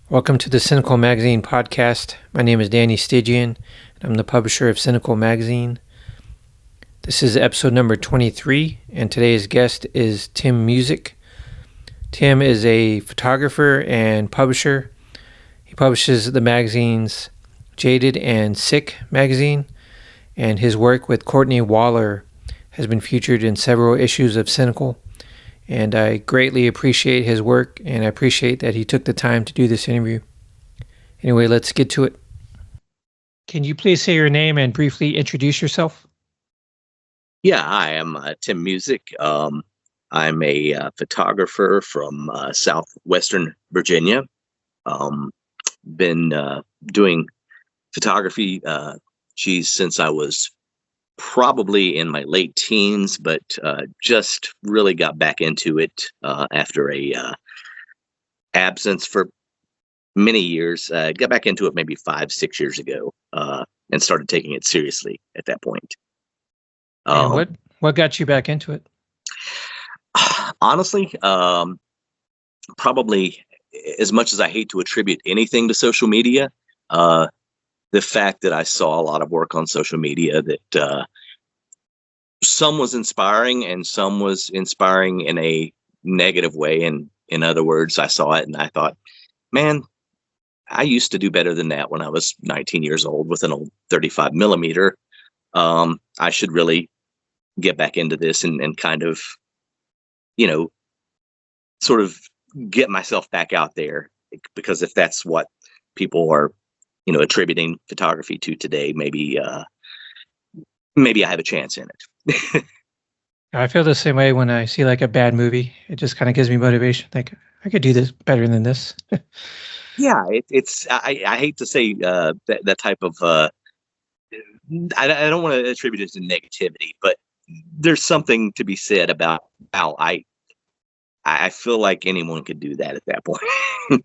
Welcome to the Cynical Magazine podcast. My name is Danny Stygion, and I'm the publisher of Cynical Magazine. This is episode number 23, and today's guest is Tim Musick. Tim is a photographer and publisher. He publishes the magazines Jaded and Sick magazine, and his work with Courtney Waller has been featured in several issues of Sinical. And I greatly appreciate his work, and I appreciate that he took the time to do this interview. Anyway, let's get to it. Can you please say your name and briefly introduce yourself? Yeah, I am Tim Musick. I'm a photographer from southwestern Virginia. Been doing photography, since I was probably in my late teens, but just really got back into it after a absence for many years. Got back into it maybe 5-6 years ago, and started taking it seriously at that point. And what got you back into it? Honestly, probably, as much as I hate to attribute anything to social media, the fact that I saw a lot of work on social media that some was inspiring and some was inspiring in a negative way. And in other words, I saw it and I thought, man, I used to do better than that when I was 19 years old with an old 35 millimeter. I should really get back into this and kind of, sort of get myself back out there, because if that's what people are, attributing photography to today, maybe I have a chance in it. I feel the same way when I see like a bad movie. It just kind of gives me motivation. Like, I could do this better than this. Yeah, I hate to say that type of, I don't want to attribute it to negativity, but there's something to be said about how I feel like anyone could do that at that point.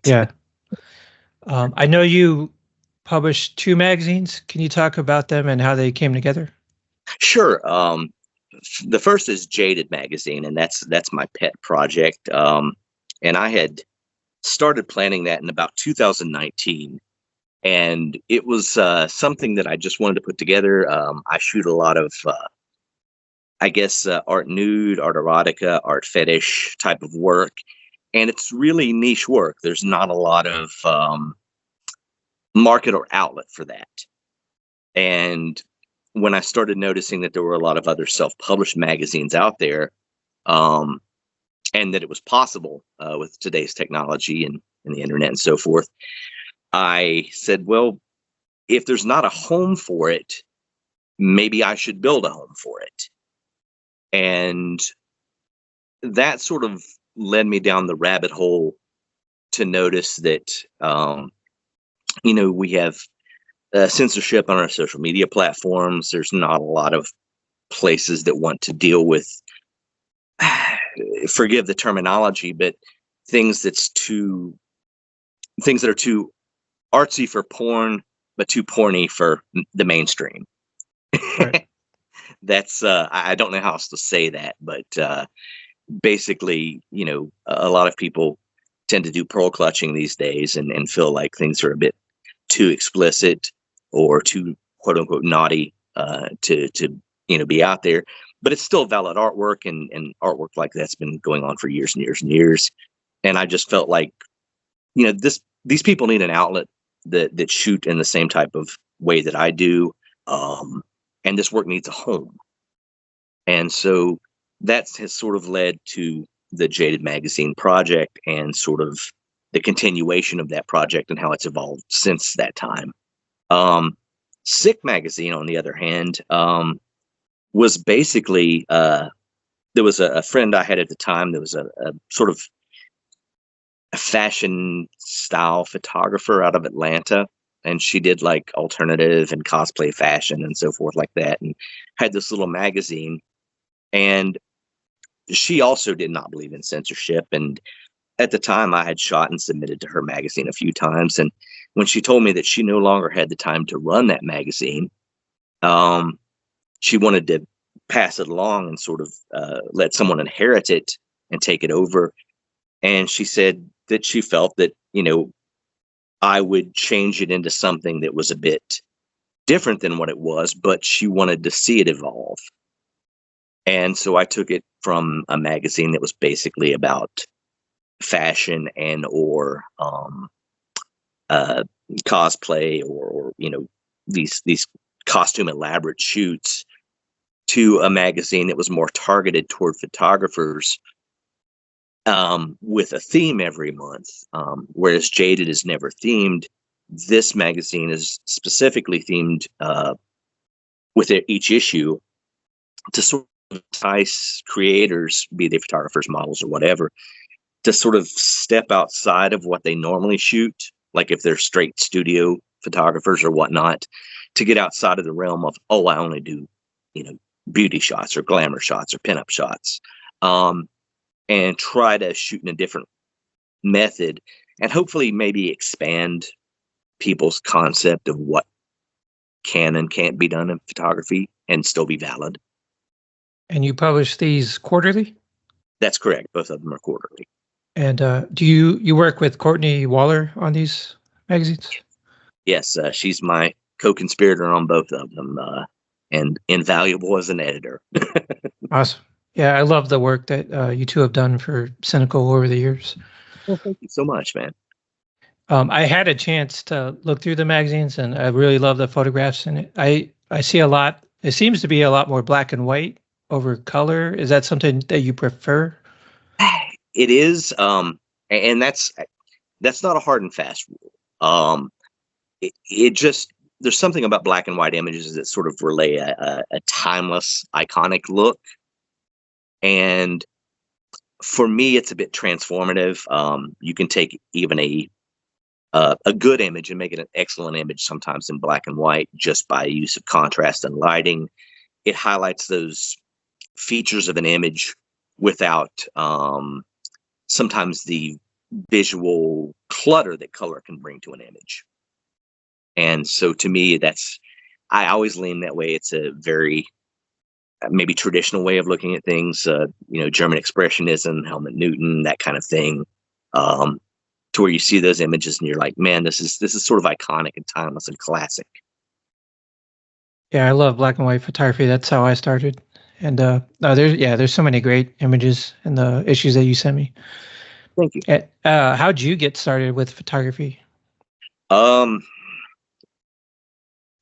Yeah. I know you published 2 magazines. Can you talk about them and how they came together? Sure. The first is Jaded magazine, and that's my pet project. And I had started planning that in about 2019, and it was something that I just wanted to put together. I shoot a lot of, art nude, art erotica, art fetish type of work, and it's really niche work. There's not a lot of market or outlet for that. And when I started noticing that there were a lot of other self-published magazines out there, and that it was possible with today's technology and the internet and so forth, I said, well, if there's not a home for it, maybe I should build a home for it. And that sort of led me down the rabbit hole to notice that, we have censorship on our social media platforms. There's not a lot of places that want to deal with, forgive the terminology, but things that are too artsy for porn, but too porny for the mainstream. Right. That's I don't know how else to say that, but basically, a lot of people tend to do pearl clutching these days and feel like things are a bit too explicit or too quote unquote naughty to be out there. But it's still valid artwork, and artwork like that's been going on for years and years and years. And I just felt like, these people need an outlet that shoot in the same type of way that I do. And this work needs a home. And so that has sort of led to the Jaded magazine project and sort of the continuation of that project and how it's evolved since that time. Sick magazine, on the other hand, was basically, there was a friend I had at the time. There was a sort of a fashion style photographer out of Atlanta, and she did like alternative and cosplay fashion and so forth like that, and had this little magazine. And she also did not believe in censorship. And at the time, I had shot and submitted to her magazine a few times. And when she told me that she no longer had the time to run that magazine, she wanted to pass it along and sort of let someone inherit it and take it over. And she said that she felt that, I would change it into something that was a bit different than what it was, but she wanted to see it evolve. And so I took it from a magazine that was basically about fashion and or uh, cosplay or these costume elaborate shoots to a magazine that was more targeted toward photographers with a theme every month. Whereas Jaded is never themed, this magazine is specifically themed with each issue to sort of entice creators, be they photographers, models, or whatever, to sort of step outside of what they normally shoot, like if they're straight studio photographers or whatnot, to get outside of the realm of, oh, I only do, beauty shots or glamour shots or pinup shots, and try to shoot in a different method and hopefully maybe expand people's concept of what can and can't be done in photography and still be valid. And you publish these quarterly? That's correct. Both of them are quarterly. And do you work with Courtney Waller on these magazines? Yes, she's my co-conspirator on both of them, and invaluable as an editor. Awesome. Yeah, I love the work that you two have done for Sinical over the years. Well, thank you so much, man. I had a chance to look through the magazines, and I really love the photographs in it. I see a lot. It seems to be a lot more black and white over color. Is that something that you prefer? It is, and that's not a hard and fast rule. It just, there's something about black and white images that sort of relay a timeless, iconic look. And for me, it's a bit transformative. You can take even a good image and make it an excellent image sometimes in black and white just by use of contrast and lighting. It highlights those features of an image without sometimes the visual clutter that color can bring to an image. And so to me, I always lean that way. It's a very maybe traditional way of looking at things, German expressionism, Helmut Newton, that kind of thing, to where you see those images and you're like, man, this is sort of iconic and timeless and classic. Yeah, I love black and white photography. That's how I started. And there's so many great images in the issues that you sent me. Thank you. How'd you get started with photography?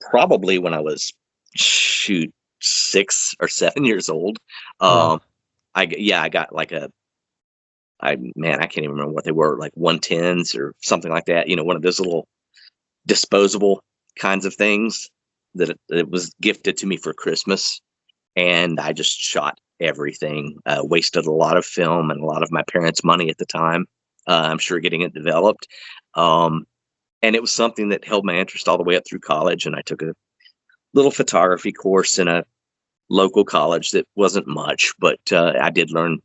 Probably when I was 6 or 7 years old. Wow. I got like I can't even remember what they were, like 110s or something like that. One of those little disposable kinds of things that it was gifted to me for Christmas. And I just shot everything, wasted a lot of film and a lot of my parents' money at the time. I'm sure getting it developed. And it was something that held my interest all the way up through college. And I took a little photography course in a local college that wasn't much, but I did learn,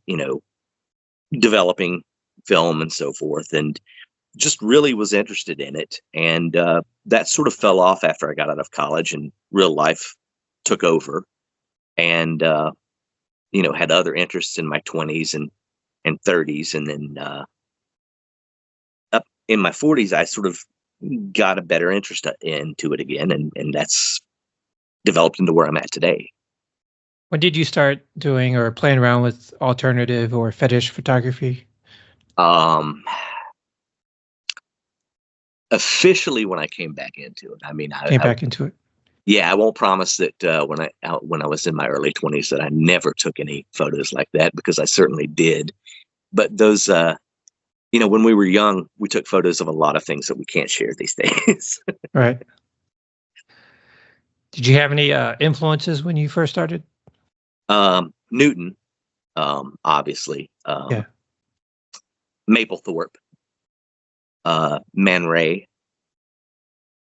developing film and so forth, and just really was interested in it. And that sort of fell off after I got out of college and real life took over. And, had other interests in my 20s and 30s. And then up in my 40s, I sort of got a better interest into it again. And that's developed into where I'm at today. When did you start doing or playing around with alternative or fetish photography? Officially when I came back into it. Back into it. Yeah, I won't promise that when I was in my early 20s that I never took any photos like that, because I certainly did. But those, when we were young, we took photos of a lot of things that we can't share these days. Right. Did you have any influences when you first started? Newton, obviously. Yeah. Mapplethorpe, Man Ray.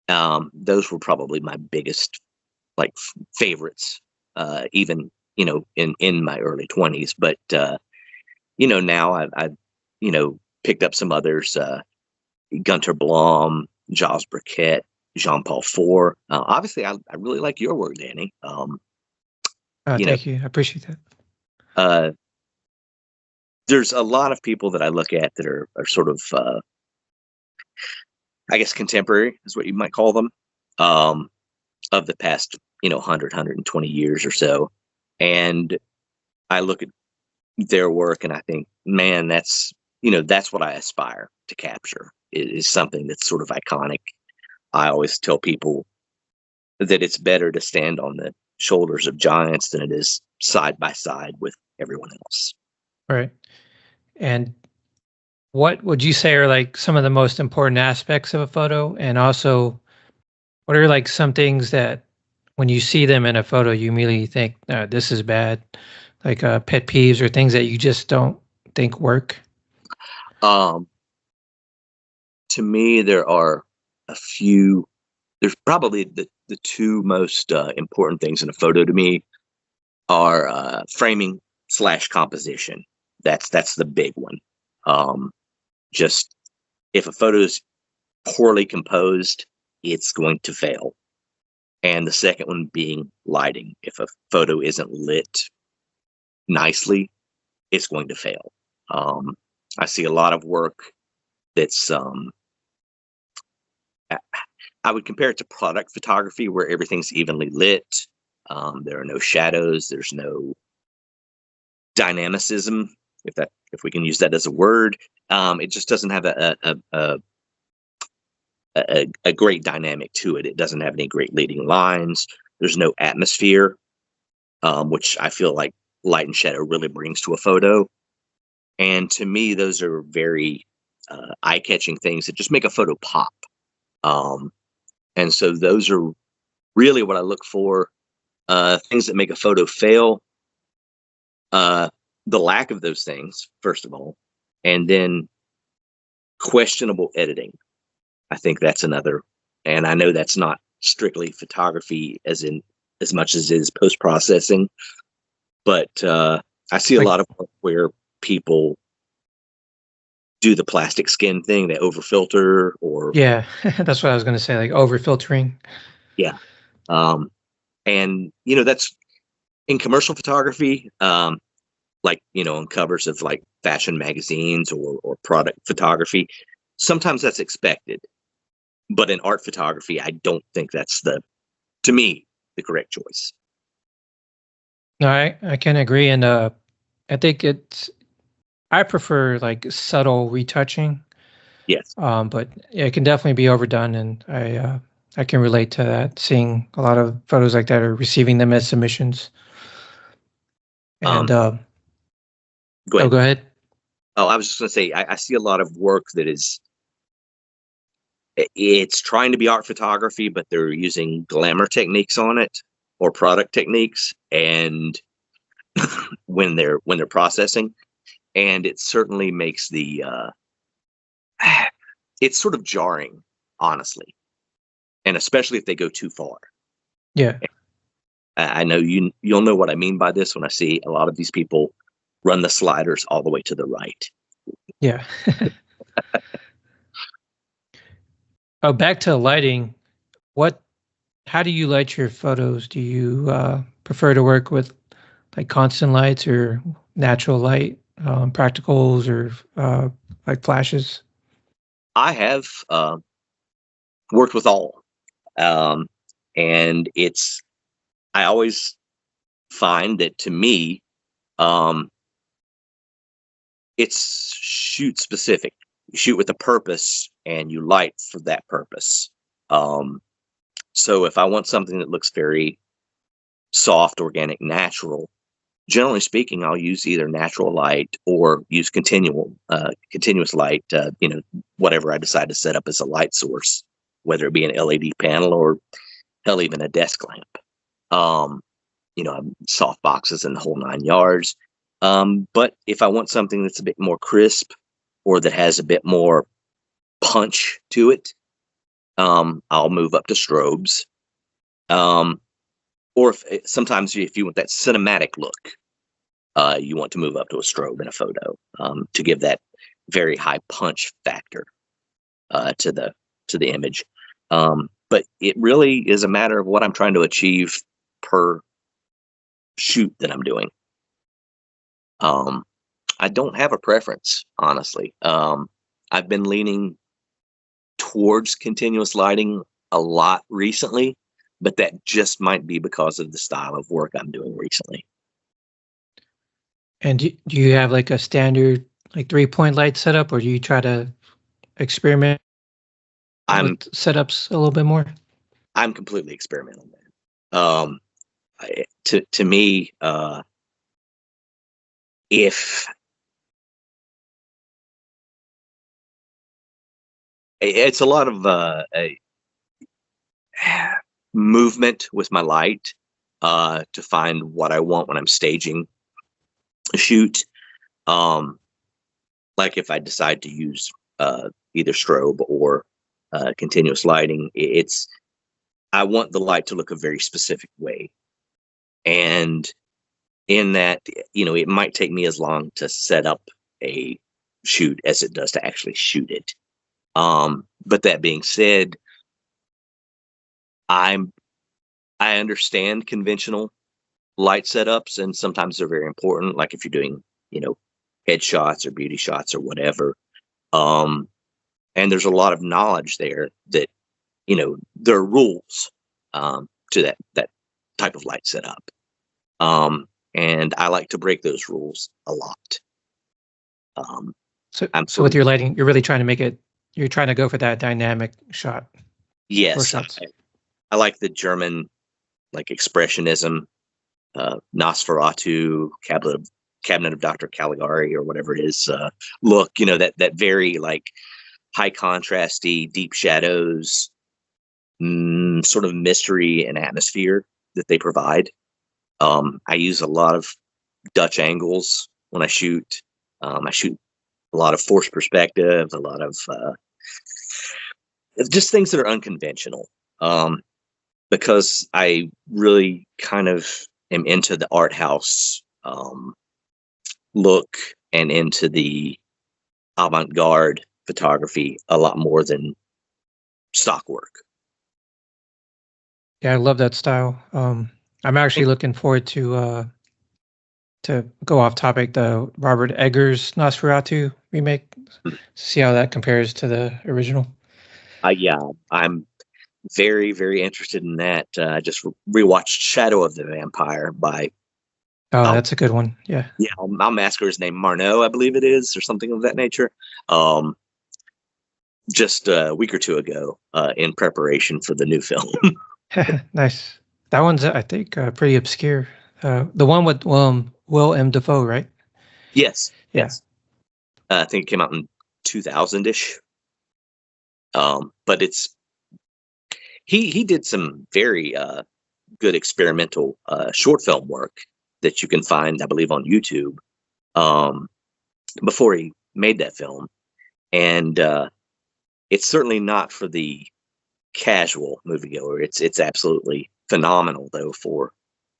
Those were probably my biggest favorites, even, in my early 20s. But, now I've picked up some others, Gunter Blom, Giles Burkett, Jean-Paul Four. Obviously, I really like your work, Danny. Thank you. I appreciate that. There's a lot of people that I look at that are sort of I guess contemporary is what you might call them, um, of the past, 100, years or so. And I look at their work and I think, man, that's what I aspire to capture. It is something that's sort of iconic. I always tell people that it's better to stand on the shoulders of giants than it is side by side with everyone else. Right. And what would you say are like some of the most important aspects of a photo? And also, what are like some things that when you see them in a photo, you immediately think, this is bad, like pet peeves or things that you just don't think work? Um, to me, there are a few. There's probably the two most important things in a photo to me are framing slash composition. That's the big one. Um, just if a photo is poorly composed, it's going to fail. And the second one being lighting. If a photo isn't lit nicely, it's going to fail. Um, I see a lot of work that's I would compare it to product photography where everything's evenly lit. There are no shadows. There's no dynamicism, if we can use that as a word. It just doesn't have a great dynamic to it. It doesn't have any great leading lines. There's no atmosphere, which I feel like light and shadow really brings to a photo. And to me, those are very eye-catching things that just make a photo pop. And so those are really what I look for. Things that make a photo fail. The lack of those things, first of all, and then questionable editing. I think that's another. And I know that's not strictly photography, as much as it is post processing, but I see a Like, lot of work where people do the plastic skin thing, they over filter, or yeah, that's what I was going to say, like over filtering. yeah, and that's in commercial photography. Like on covers of like fashion magazines or product photography, sometimes that's expected, but in art photography I don't think that's to me the correct choice. No, I can agree. And I think I prefer like subtle retouching. Yes. But yeah, it can definitely be overdone, and I can relate to that. Seeing a lot of photos like that or receiving them as submissions. And um Go oh, ahead. go ahead. Oh, I was just going to say I see a lot of work that is it's trying to be art photography, but they're using glamour techniques on it or product techniques, and when they're processing, and it certainly makes the it's sort of jarring, honestly, and especially if they go too far. Yeah, I know you'll know what I mean by this when I see a lot of these people run the sliders all the way to the right. yeah. Oh, back to lighting. What? How do you light your photos? Do you prefer to work with like constant lights or natural light, practicals, or like flashes? I have worked with all, um, and I always find that to me, um, it's shoot specific. You shoot with a purpose, and you light for that purpose. Um, so if I want something that looks very soft, organic, natural, generally speaking, I'll use either natural light or use continuous light. Whatever I decide to set up as a light source, whether it be an LED panel or hell, even a desk lamp. Um, soft boxes and the whole 9 yards. But if I want something that's a bit more crisp or that has a bit more punch to it, I'll move up to strobes. Um, or sometimes if you want that cinematic look, you want to move up to a strobe in a photo to give that very high punch factor to the image. But it really is a matter of what I'm trying to achieve per shoot that I'm doing. Um, I don't have a preference, honestly. I've been leaning towards continuous lighting a lot recently, but that just might be because of the style of work I'm doing recently. And do you have like a standard like 3-point light setup, or do you try to experiment I'm with setups a little bit more? I'm completely experimental, man. To me, if it's a lot of movement with my light to find what I want when I'm staging a shoot. Like if I decide to use either strobe or continuous lighting, I want the light to look a very specific way. And in that, it might take me as long to set up a shoot as it does to actually shoot it. But that being said, I understand conventional light setups, and sometimes they're very important. Like if you're doing, headshots or beauty shots or whatever. And there's a lot of knowledge there that, there are rules to that type of light setup. And I like to break those rules a lot. So with your lighting, you're really trying to make it. You're trying to go for that dynamic shot. Yes, I like the German, like expressionism, Nosferatu, Cabinet of Dr. Caligari, or whatever it is. Look, that very like high contrasty, deep shadows, sort of mystery and atmosphere that they provide. I use a lot of Dutch angles when I shoot. I shoot a lot of forced perspective, a lot of just things that are unconventional. Because I really kind of am into the art house look and into the avant-garde photography a lot more than stock work. Yeah, I love that style. I'm actually looking forward to go off topic, the Robert Eggers Nosferatu remake. See how that compares to the original. Yeah, I'm very, very interested in that. I just rewatched Shadow of the Vampire by. Oh, that's a good one. Yeah. Yeah, I'll massacre his name, Marneau, I believe it is, or something of that nature. Just a week or two ago, in preparation for the new film. Nice. That one's, I think, pretty obscure. The one with Will M. Dafoe, right? Yes. Yeah. Yes. I think it came out in 2000-ish. But he did some very good experimental short film work that you can find, I believe, on YouTube before he made that film. And it's certainly not for the casual moviegoer. It's absolutely phenomenal, though, for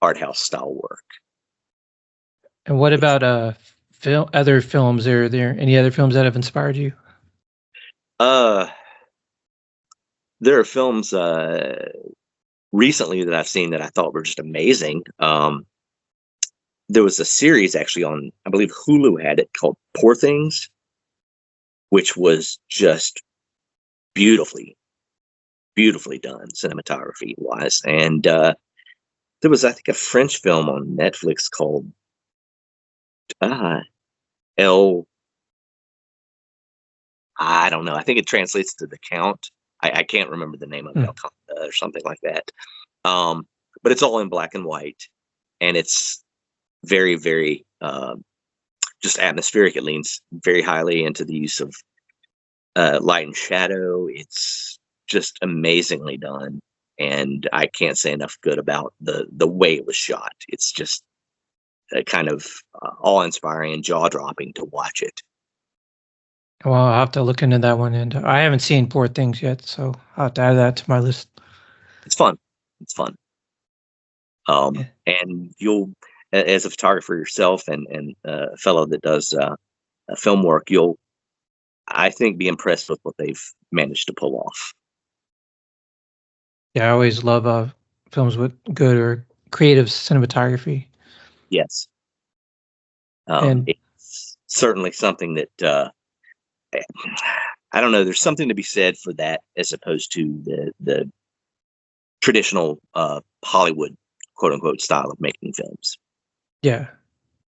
art house style work. And what about other films? Are there any other films that have inspired you? There are films recently that I've seen that I thought were just amazing. There was a series actually on, I believe Hulu had it, called Poor Things, which was just beautifully done cinematography wise. And there was, I think, a French film on Netflix called El. I don't know. I think it translates to The Count. I can't remember the name of it, or something like that. But it's all in black and white, and it's very, very just atmospheric. It leans very highly into the use of light and shadow. It's just amazingly done, and I can't say enough good about the way it was shot. It's just kind of awe-inspiring and jaw-dropping to watch it. Well, I'll have to look into that one, and I haven't seen Poor Things yet, so I'll have to add that to my list. It's fun. It's fun. Yeah. And you'll, as a photographer yourself and a fellow that does film work, you'll, I think, be impressed with what they've managed to pull off. Yeah, I always love films with good or creative cinematography. Yes. And it's certainly something that I don't know. There's something to be said for that as opposed to the traditional Hollywood quote unquote style of making films. Yeah.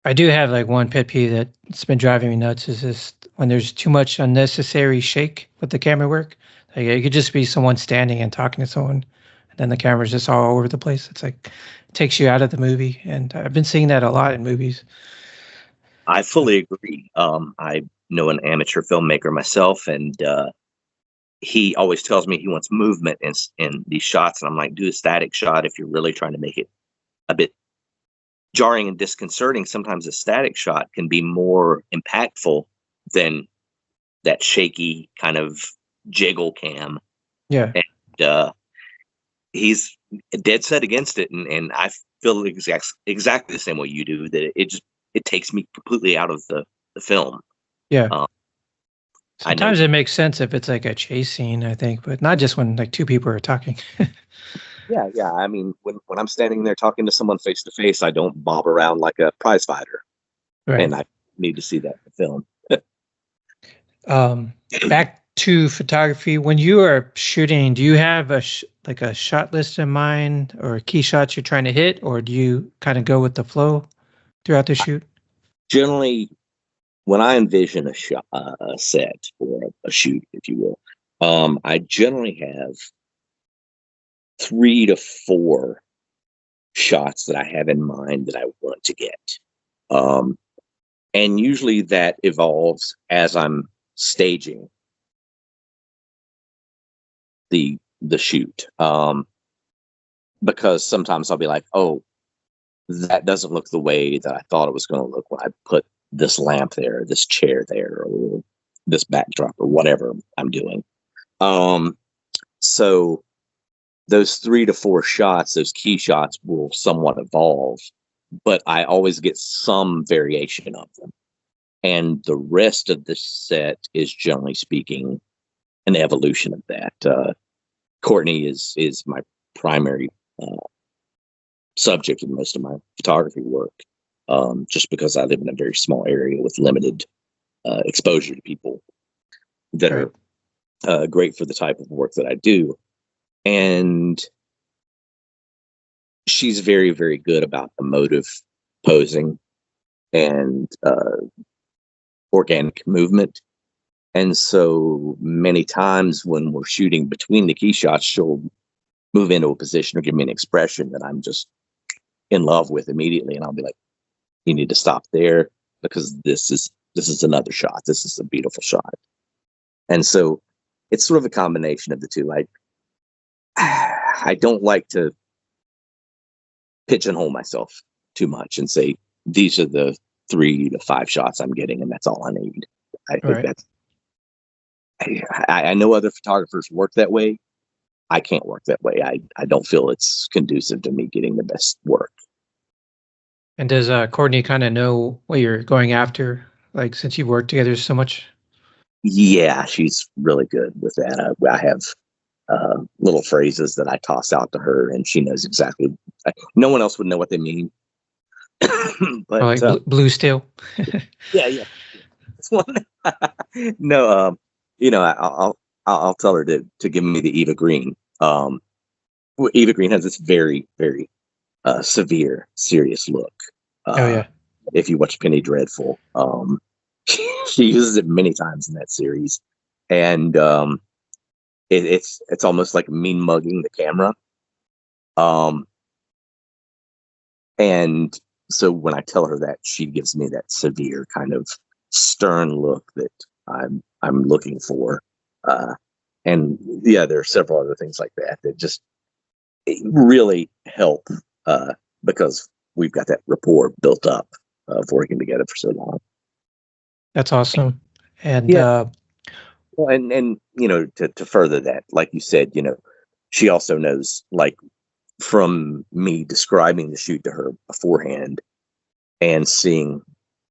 I do have like one pet peeve that's been driving me nuts is just when there's too much unnecessary shake with the camera work. Like it could just be someone standing and talking to someone, and then the camera's just all over the place. It's like it takes you out of the movie, and I've been seeing that a lot in movies. I fully agree. I know an amateur filmmaker myself, and he always tells me he wants movement in these shots, and I'm like, do a static shot if you're really trying to make it a bit jarring and disconcerting. Sometimes a static shot can be more impactful than that shaky kind of jiggle cam. Yeah. And he's dead set against it, and I feel exactly the same way you do. That it takes me completely out of the film. Yeah. Um, Sometimes it makes sense if it's like a chase scene, I think, but not just when like two people are talking. Yeah. I mean, when I'm standing there talking to someone face to face, I don't bob around like a prize fighter, Right. and I need to see that in the film. Back to photography. When you are shooting, do you have like a shot list in mind or key shots you're trying to hit, or do you kind of go with the flow throughout the shoot? Generally, when I envision a set or a shoot, if you will, I generally have 3 to 4 shots that I have in mind that I want to get. And usually that evolves as I'm staging the shoot. Because sometimes I'll be like, oh, that doesn't look the way that I thought it was going to look when I put this lamp there, this chair there, or this backdrop, or whatever I'm doing. So those 3 to 4 shots, those key shots, will somewhat evolve, but I always get some variation of them. And the rest of the set is, generally speaking, an evolution of that. Courtney is my primary subject in most of my photography work, just because I live in a very small area with limited exposure to people that are great for the type of work that I do. And she's very, very good about emotive posing and organic movement. And so many times when we're shooting between the key shots, she'll move into a position or give me an expression that I'm just in love with immediately. And I'll be like, you need to stop there because this is another shot. This is a beautiful shot. And so it's sort of a combination of the two. I don't like to pigeonhole myself too much and say, these are the 3 to 5 shots I'm getting, and that's all I need. I think that's, I know other photographers work that way. I can't work that way. I don't feel it's conducive to me getting the best work. And does Courtney kind of know what you're going after, like since you've worked together so much? Yeah, she's really good with that. I have little phrases that I toss out to her, and she knows exactly. No one else would know what they mean. But like blue steel. Yeah. No, I'll tell her to give me the Eva Green. Eva Green has this very, very severe, serious look. If you watch Penny Dreadful, she uses it many times in that series, and it's almost like mean mugging the camera. And so when I tell her that, she gives me that severe kind of stern look that I'm looking for. And yeah, there are several other things like that just really help because we've got that rapport built up of working together for so long. That's awesome. And well, and to further that, like you said, she also knows, like, from me describing the shoot to her beforehand and seeing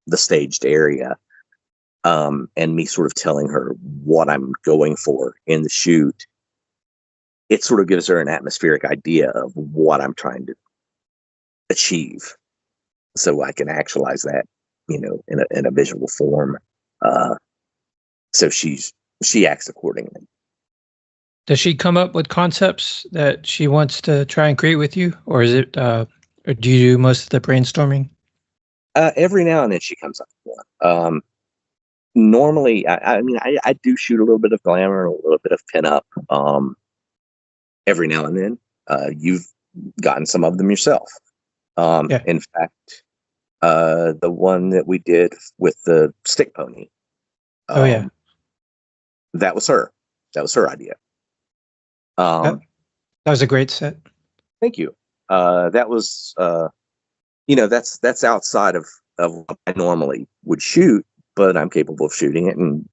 the staged area, and me sort of telling her what I'm going for in the shoot, it sort of gives her an atmospheric idea of what I'm trying to achieve, so I can actualize that, in a visual form. So she's she acts accordingly. Does she come up with concepts that she wants to try and create with you, or is it, or do you do most of the brainstorming? Every now and then she comes up with one. Normally, I do shoot a little bit of glamour and a little bit of pinup. Every now and then, you've gotten some of them yourself. Yeah. In fact, the one that we did with the stick pony, Oh yeah. that was her. That was her idea. That, that was a great set. Thank you. That was, that's outside of what I normally would shoot, but I'm capable of shooting it. And,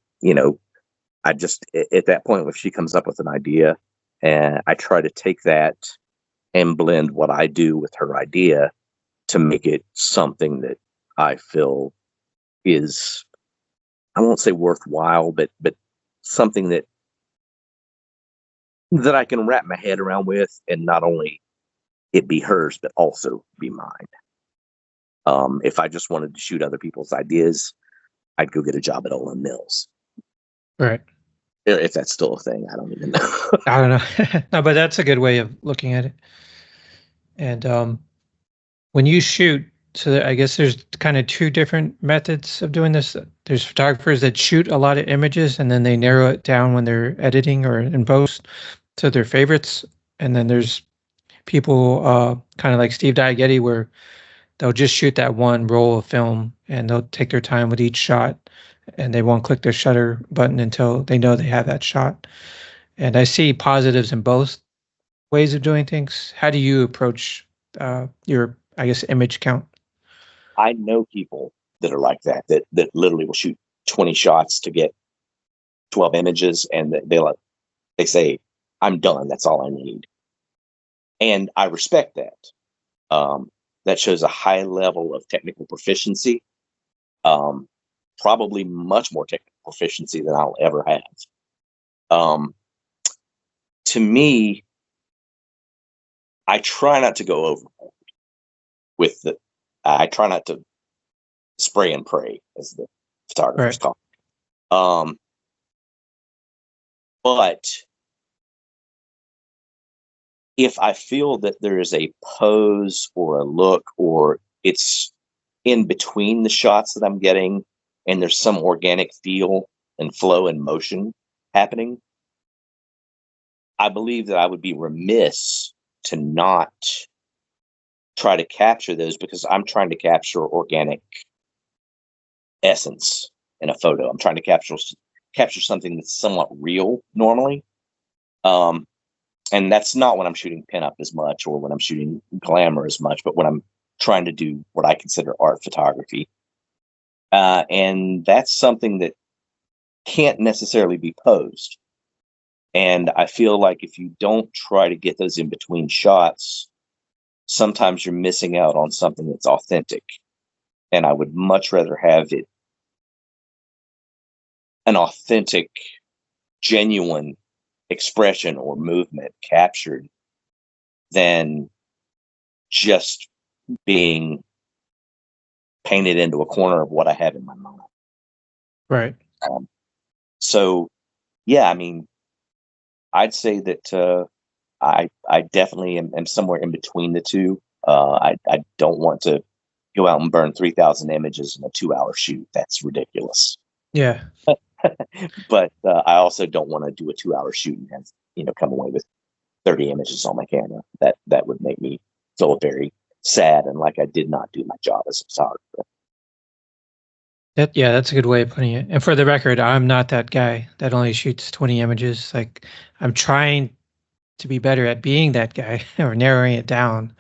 I just, at that point, if she comes up with an idea, and I try to take that and blend what I do with her idea to make it something that I feel is, I won't say worthwhile, but something that I can wrap my head around with, and not only it be hers, but also be mine. If I just wanted to shoot other people's ideas, I'd go get a job at Olin Mills. Right. If that's still a thing, I don't even know. I don't know. No, but that's a good way of looking at it. And when you shoot, so I guess there's kind of two different methods of doing this. There's photographers that shoot a lot of images and then they narrow it down when they're editing or in post to their favorites. And then there's people kind of like Steve Diaghiletti where they'll just shoot that one roll of film and they'll take their time with each shot and they won't click the shutter button until they know they have that shot. And I see positives in both ways of doing things. How do you approach your, I guess, image count? I know people that are like that literally will shoot 20 shots to get 12 images, and they say, "I'm done. That's all I need." And I respect that. That shows a high level of technical proficiency. Probably much more technical proficiency than I'll ever have. To me, I try not to go overboard with the. I try not to spray and pray, as the photographers Right. call it. But if I feel that there is a pose or a look, or it's in between the shots that I'm getting, and there's some organic feel and flow and motion happening, I believe that I would be remiss to not try to capture those, because I'm trying to capture organic essence in a photo. I'm trying to capture something that's somewhat real normally. And that's not when I'm shooting pinup as much, or when I'm shooting glamour as much, but when I'm trying to do what I consider art photography. And that's something that can't necessarily be posed. And I feel like if you don't try to get those in between shots, sometimes you're missing out on something that's authentic. And I would much rather have it an authentic, genuine expression or movement captured than just being painted into a corner of what I have in my mind. Right. So, yeah, I mean, I'd say that I definitely am somewhere in between the two. I don't want to go out and burn 3,000 images in a 2-hour shoot. That's ridiculous. Yeah. But I also don't want to do a 2-hour shoot and have, come away with 30 images on my camera. That would make me feel very sad and like I did not do my job as a photographer. That's a good way of putting it. And for the record, I'm not that guy that only shoots 20 images. Like I'm trying to be better at being that guy or narrowing it down.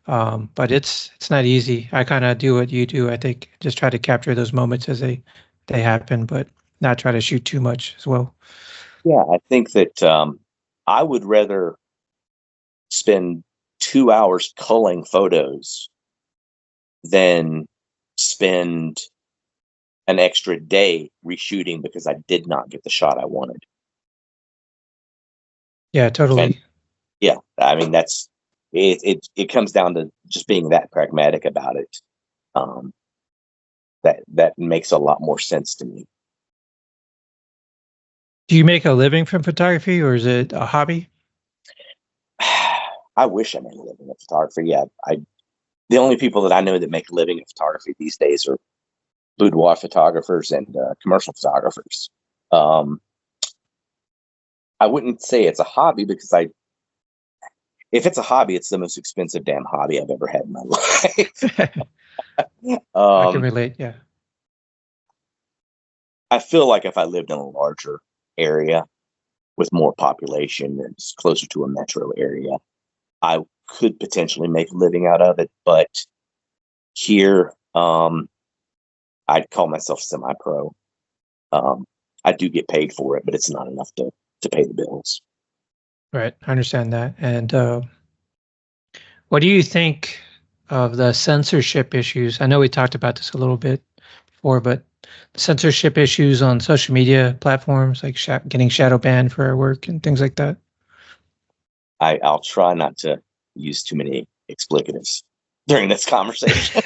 But it's not easy. I kind of do what you do. I think just try to capture those moments as they happen, but not try to shoot too much as well. Yeah, I think that I would rather spend 2 hours culling photos than spend an extra day reshooting because I did not get the shot I wanted. Yeah, And totally. yeah, I mean, that's it. It comes down to just being that pragmatic about it. Um, that makes a lot more sense to me. Do you make a living from photography, or is it a hobby? I wish I made a living in photography. Yeah, the only people that I know that make a living in photography these days are boudoir photographers and commercial photographers. Um, I wouldn't say it's a hobby because if it's a hobby, it's the most expensive damn hobby I've ever had in my life. I can um, relate. Yeah. I feel like if I lived in a larger area with more population and it's closer to a metro area, I could potentially make a living out of it. But here, I'd call myself semi-pro. Um, I do get paid for it, but it's not enough to pay the bills. Right. I understand that. And what do you think of the censorship issues? I know we talked about this a little bit before, but censorship issues on social media platforms, like getting shadow banned for our work and things like that. I'll try not to use too many explicatives during this conversation.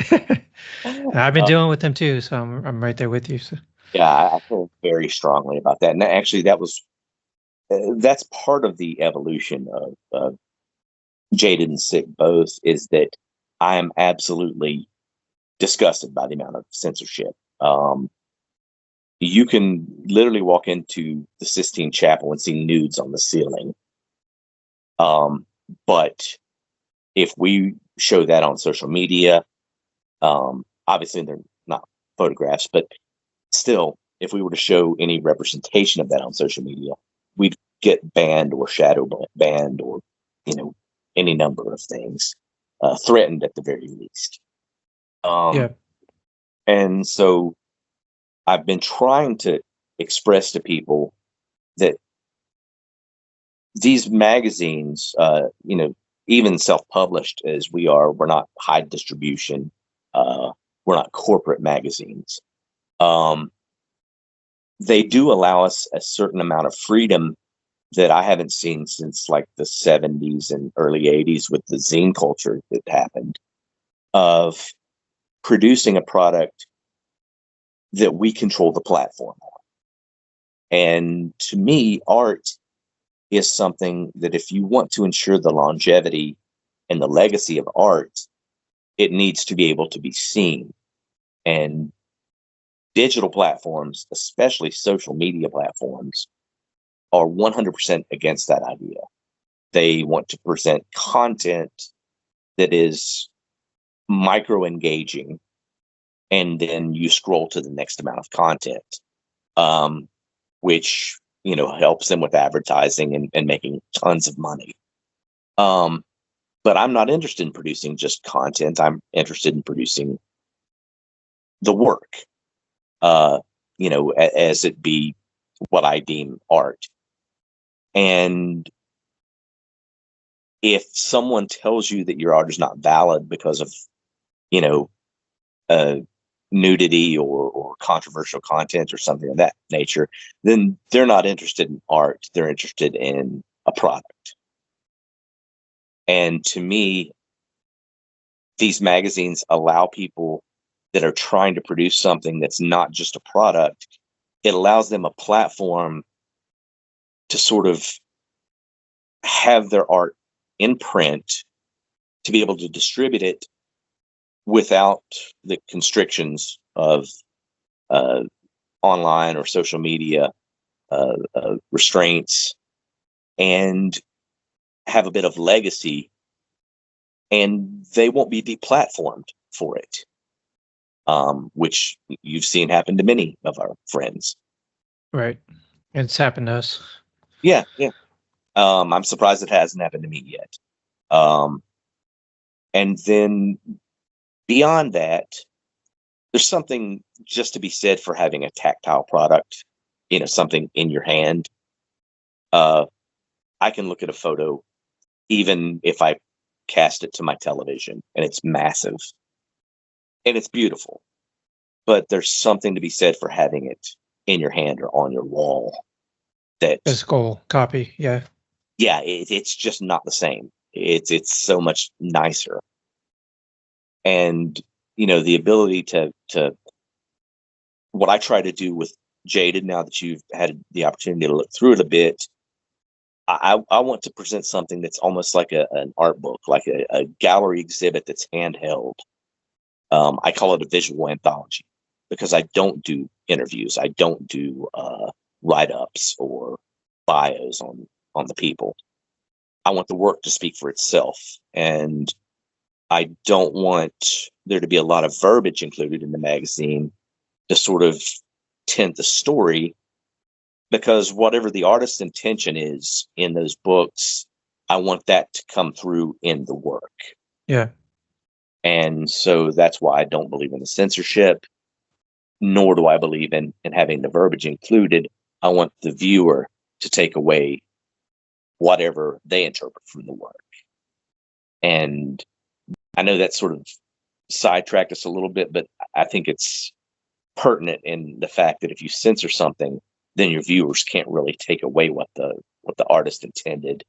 I've been uh, dealing with them too, so I'm right there with you. So. yeah, I feel very strongly about that. And actually, that's part of the evolution of Jaded and Sick both is that I am absolutely disgusted by the amount of censorship. You can literally walk into the Sistine Chapel and see nudes on the ceiling. But if we show that on social media, obviously they're not photographs, but still, if we were to show any representation of that on social media, we'd get banned or shadow banned or, you know, any number of things, threatened at the very least. Yeah. And so I've been trying to express to people that these magazines, even self-published as we are, we're not high distribution. We're not corporate magazines. Um, they do allow us a certain amount of freedom that I haven't seen since like the 70s and early 80s with the zine culture that happened of producing a product that we control the platform on. And to me, art is something that if you want to ensure the longevity and the legacy of art, it needs to be able to be seen. And digital platforms, especially social media platforms, are 100% against that idea. They want to present content that is micro engaging, and then you scroll to the next amount of content, um, which helps them with advertising and making tons of money. But I'm not interested in producing just content. I'm interested in producing the work, as it be what I deem art. And if someone tells you that your art is not valid because of, you know, uh, nudity or controversial content or something of that nature, then they're not interested in art. They're interested in a product. And to me, these magazines allow people that are trying to produce something that's not just a product. It allows them a platform to sort of have their art in print, to be able to distribute it without the constrictions of uh, online or social media restraints, and have a bit of legacy, and they won't be deplatformed for it, which you've seen happen to many of our friends. Right. It's happened to us. Yeah, yeah. I'm surprised it hasn't happened to me yet. And then beyond that, there's something just to be said for having a tactile product, something in your hand. I can look at a photo, even if I cast it to my television, and it's massive and it's beautiful, but there's something to be said for having it in your hand or on your wall that, Physical copy. Yeah. yeah, it's just not the same. It's so much nicer. And, the ability to what I try to do with Jaded, now that you've had the opportunity to look through it a bit, I want to present something that's almost like an art book, like a gallery exhibit that's handheld. I call it a visual anthology because I don't do interviews. I don't do write-ups or bios on the people. I want the work to speak for itself, and I don't want there to be a lot of verbiage included in the magazine to sort of tint the story, because whatever the artist's intention is in those books, I want that to come through in the work. Yeah. And so that's why I don't believe in the censorship, nor do I believe in having the verbiage included. I want the viewer to take away whatever they interpret from the work. And I know that sort of sidetracked us a little bit, but I think it's pertinent in the fact that if you censor something, then your viewers can't really take away what the artist intended,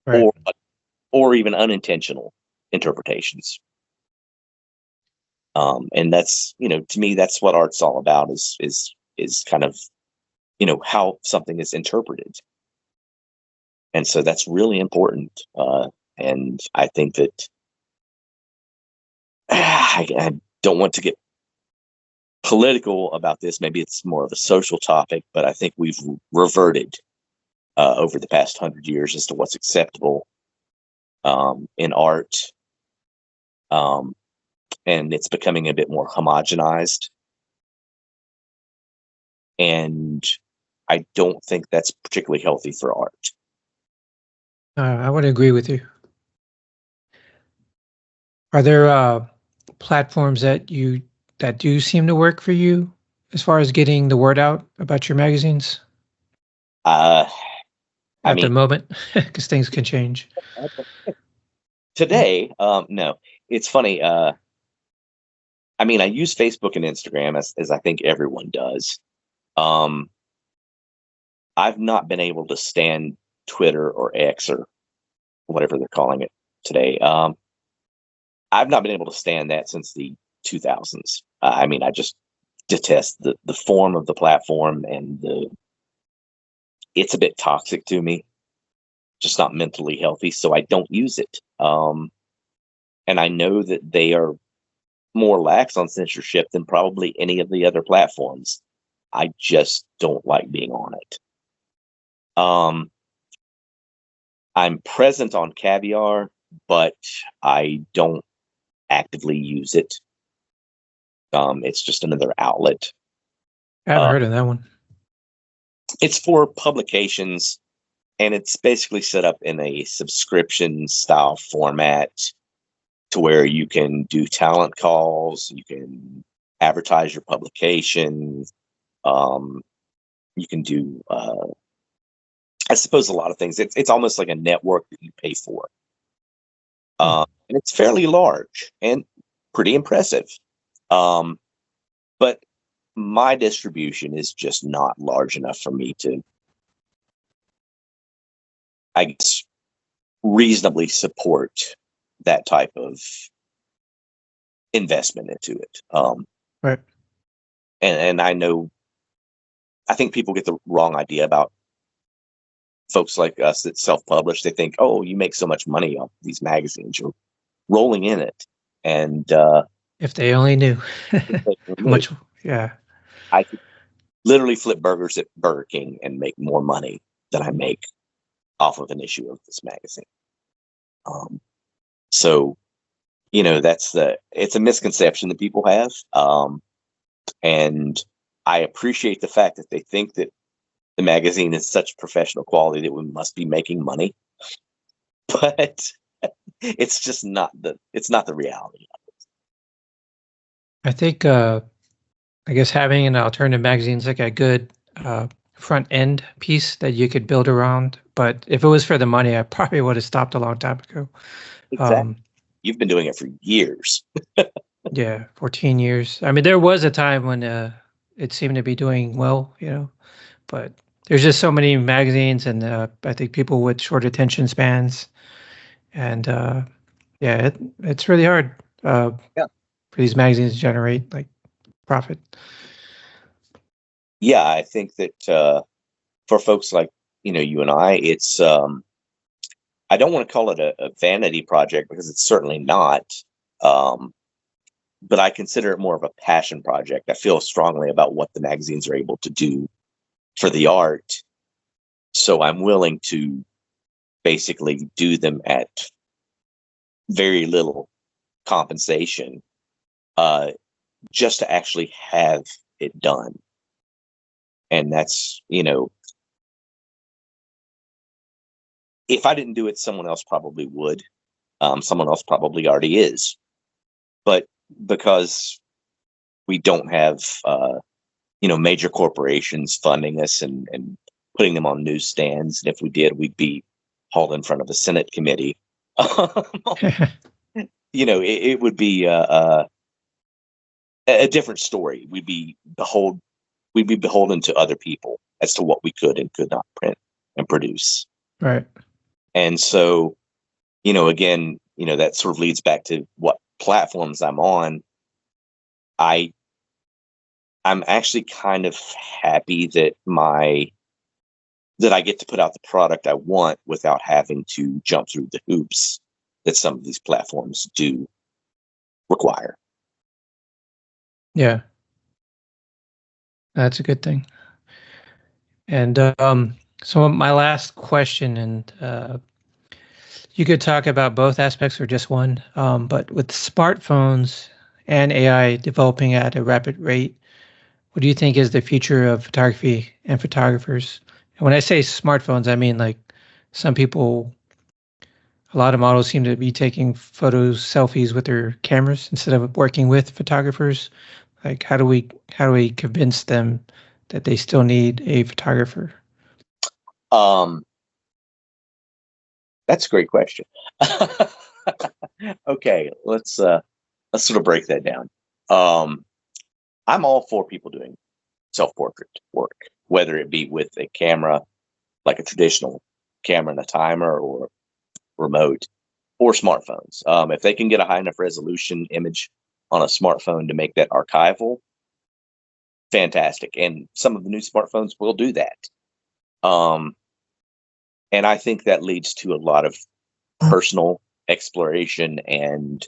Right. or even unintentional interpretations. And that's, to me, that's what art's all about, is kind of, how something is interpreted. And so that's really important. And I think that I don't want to get political about this. Maybe it's more of a social topic, but I think we've reverted over the past 100 years as to what's acceptable in art. And it's becoming a bit more homogenized. And I don't think that's particularly healthy for art. I would agree with you. Are there platforms that do seem to work for you as far as getting the word out about your magazines I at the mean, moment? Because things can change. today, no, it's funny. I mean, I use Facebook and Instagram as I think everyone does. I've not been able to stand Twitter or X or whatever they're calling it today. I've not been able to stand that since the 2000s. I mean, I just detest the form of the platform, and it's a bit toxic to me, just not mentally healthy. So I don't use it. And I know that they are more lax on censorship than probably any of the other platforms. I just don't like being on it. I'm present on Caviar, but I don't actively use it. It's just another outlet. I haven't heard of that one. It's for publications, and it's basically set up in a subscription style format to where you can do talent calls, you can advertise your publication, you can do, I suppose, a lot of things. It's almost like a network that you pay for. And it's fairly large and pretty impressive. But my distribution is just not large enough for me to, I guess, reasonably support that type of investment into it. Right. And I think people get the wrong idea about folks like us that self-publish. They think, oh, you make so much money off these magazines, you're rolling in it. And If they only knew how much. Yeah. I could literally flip burgers at Burger King and make more money than I make off of an issue of this magazine. So, it's a misconception that people have. And I appreciate the fact that they think that the magazine is such professional quality that we must be making money, but it's just not the reality. I think, I guess having an alternative magazine is like a good front end piece that you could build around. But if it was for the money, I probably would have stopped a long time ago. Exactly. You've been doing it for years. Yeah, 14 years. I mean, there was a time when it seemed to be doing well, but there's just so many magazines, and I think people with short attention spans, and yeah, it's really hard Yeah. for these magazines to generate like profit. Yeah, I think that for folks like you and I, it's I don't want to call it a vanity project because it's certainly not. Um, but I consider it more of a passion project. I feel strongly about what the magazines are able to do for the art. So I'm willing to basically do them at very little compensation, uh, just to actually have it done. And that's, if I didn't do it, someone else probably would. Someone else probably already is. But because we don't have, major corporations funding us and putting them on newsstands, and if we did, we'd be hauled in front of a Senate committee. It would be a different story. We'd be beholden to other people as to what we could and could not print and produce. Right. And so, again, that sort of leads back to what platforms I'm on. I'm actually kind of happy that I get to put out the product I want without having to jump through the hoops that some of these platforms do require. Yeah, that's a good thing. And so my last question, and you could talk about both aspects or just one. But with smartphones and AI developing at a rapid rate, what do you think is the future of photography and photographers? And when I say smartphones, I mean like some people, a lot of models seem to be taking photos, selfies with their cameras instead of working with photographers. Like, how do we convince them that they still need a photographer? Um, that's a great question. Okay, let's sort of break that down. Um, I'm all for people doing self-portrait work, whether it be with a camera, like a traditional camera and a timer, or remote, or smartphones. If they can get a high enough resolution image on a smartphone to make that archival, fantastic. And some of the new smartphones will do that. Um, and I think that leads to a lot of personal exploration and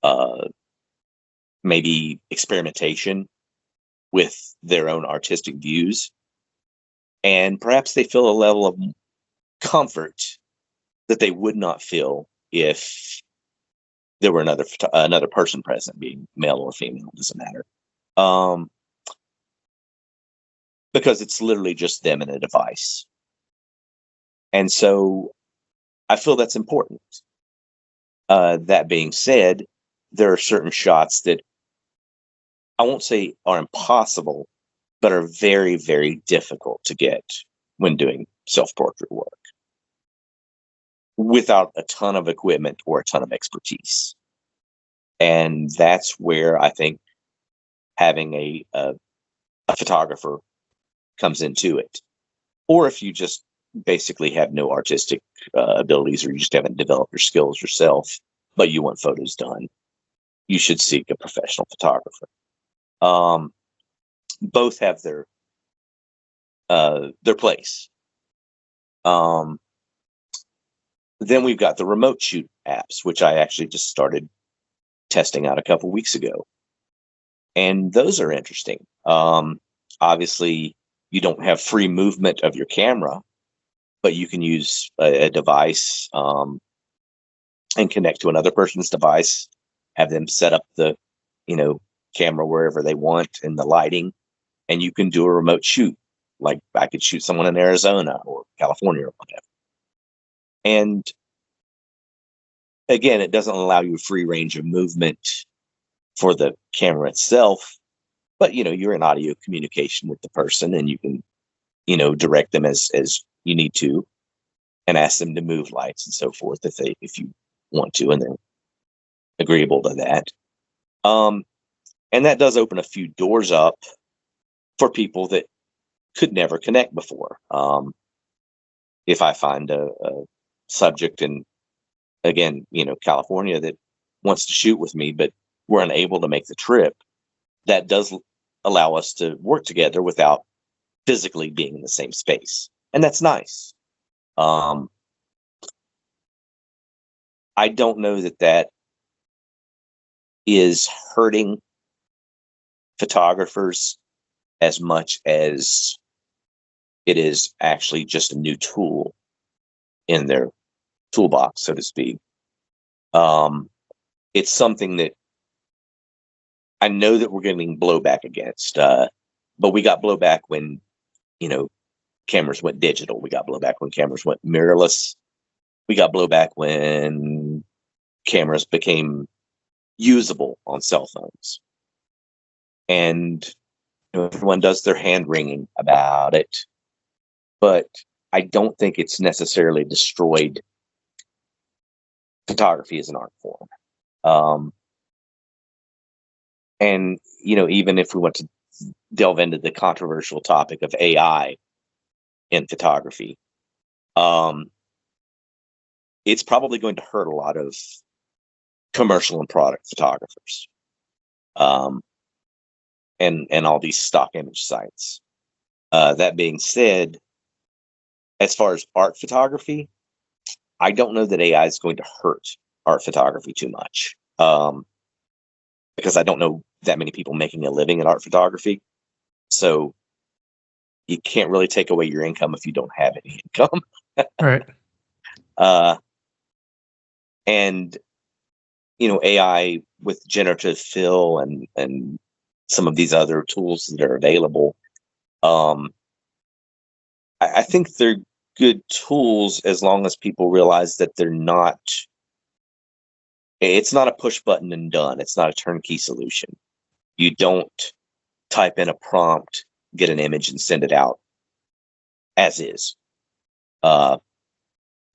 uh, maybe experimentation with their own artistic views. And perhaps they feel a level of comfort that they would not feel if there were another person present, being male or female, doesn't matter. Um, because it's literally just them and a device. And so I feel that's important. That being said, there are certain shots that I won't say are impossible, but are very, very difficult to get when doing self portrait work without a ton of equipment or a ton of expertise. And that's where I think having a photographer comes into it. Or if you just basically have no artistic abilities, or you just haven't developed your skills yourself, but you want photos done, you should seek a professional photographer. Um, Both have their place. Um, then we've got the remote shoot apps, which I actually just started testing out a couple weeks ago, and those are interesting. Obviously, you don't have free movement of your camera, but you can use a device and connect to another person's device, have them set up the, you know, camera wherever they want and the lighting, and you can do a remote shoot. Like I could shoot someone in Arizona or California or whatever. And again, it doesn't allow you a free range of movement for the camera itself, but you're in audio communication with the person, and you can, direct them as you need to, and ask them to move lights and so forth if you want to, and they're agreeable to that. Um, and that does open a few doors up for people that could never connect before. If I find a subject in, again, California, that wants to shoot with me, but we're unable to make the trip, that does allow us to work together without physically being in the same space. And that's nice. I don't know that that is hurting photographers as much as it is actually just a new tool in their toolbox, so to speak. It's something that I know that we're getting blowback against, but we got blowback when, cameras went digital. We got blowback when cameras went mirrorless. We got blowback when cameras became usable on cell phones. And everyone does their hand wringing about it, but I don't think it's necessarily destroyed photography as an art form. And, even if we want to delve into the controversial topic of AI in photography, it's probably going to hurt a lot of commercial and product photographers, and all these stock image sites. That being said, as far as art photography, I don't know that AI is going to hurt art photography too much, because I don't know that many people making a living in art photography. So you can't really take away your income if you don't have any income. Right. And AI with generative fill and some of these other tools that are available, I think they're good tools as long as people realize that it's not a push button and done. It's not a turnkey solution. You don't type in a prompt, get an image, and send it out as is.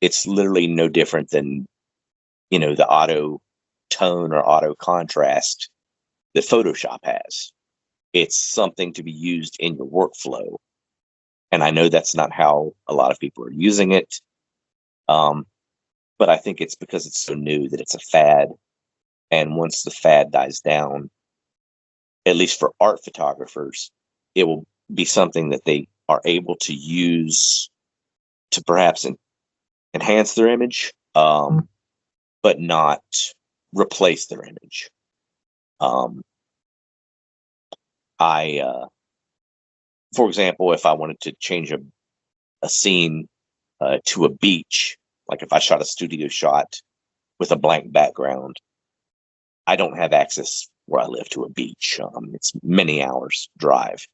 It's literally no different than, the auto tone or auto contrast that Photoshop has. It's something to be used in your workflow. And I know that's not how a lot of people are using it. But I think it's because it's so new that it's a fad. And once the fad dies down, at least for art photographers, it will be something that they are able to use to perhaps enhance their image, but not replace their image. For example, if I wanted to change a scene to a beach, like if I shot a studio shot with a blank background, I don't have access where I live to a beach. It's many hours drive.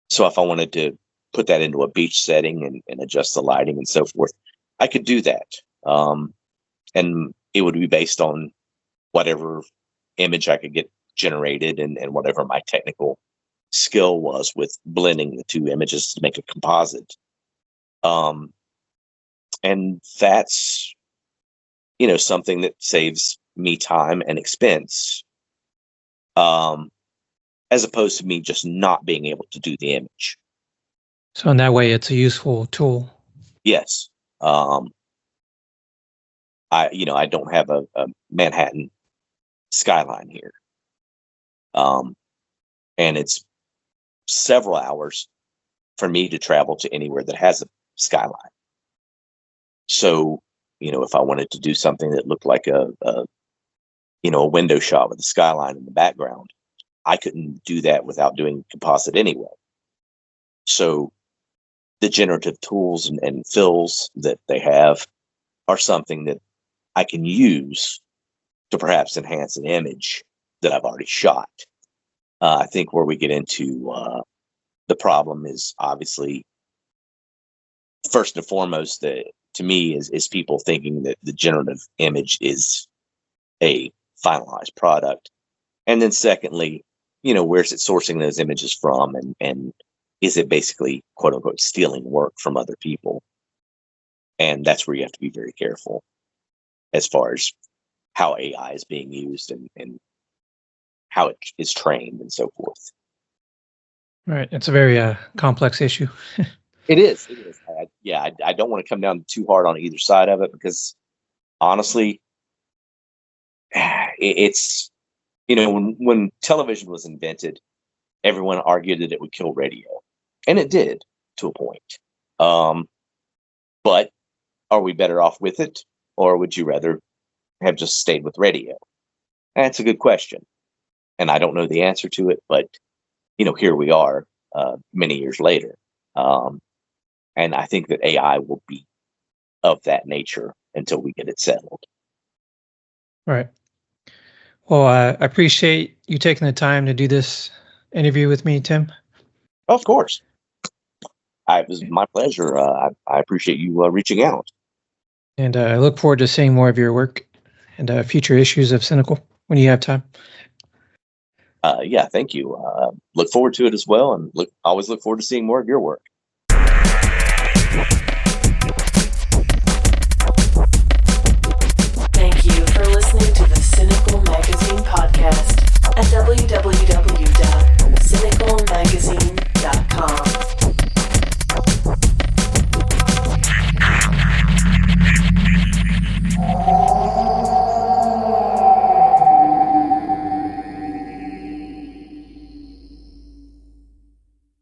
So if I wanted to put that into a beach setting and adjust the lighting and so forth, I could do that. And it would be based on whatever image I could get generated and whatever my technical skill was with blending the two images to make a composite. And that's, something that saves me time and expense, as opposed to me just not being able to do the image. So in that way, it's a useful tool. Yes. I don't have a Manhattan skyline here. And it's several hours for me to travel to anywhere that has a skyline. So, if I wanted to do something that looked like a window shot with a skyline in the background, I couldn't do that without doing composite anyway. So the generative tools and fills that they have are something that I can use to perhaps enhance an image that I've already shot. I think where we get into the problem is obviously, first and foremost, to me is people thinking that the generative image is a finalized product. And then secondly, where's it sourcing those images from, and is it basically, quote unquote, stealing work from other people? And that's where you have to be very careful as far as how AI is being used and how it is trained and so forth. Right. It's a very complex issue. It is. I don't want to come down too hard on either side of it, because honestly, it's when television was invented, everyone argued that it would kill radio, and it did to a point. But are we better off with it, or would you rather have just stayed with radio? That's a good question, and I don't know the answer to it. But here we are, many years later, and I think that AI will be of that nature until we get it settled. Right. Well, I appreciate you taking the time to do this interview with me, Tim. Of course. It was my pleasure. I appreciate you reaching out. And I look forward to seeing more of your work and future issues of Cynical when you have time. Yeah, thank you. Look forward to it as well, and always look forward to seeing more of your work.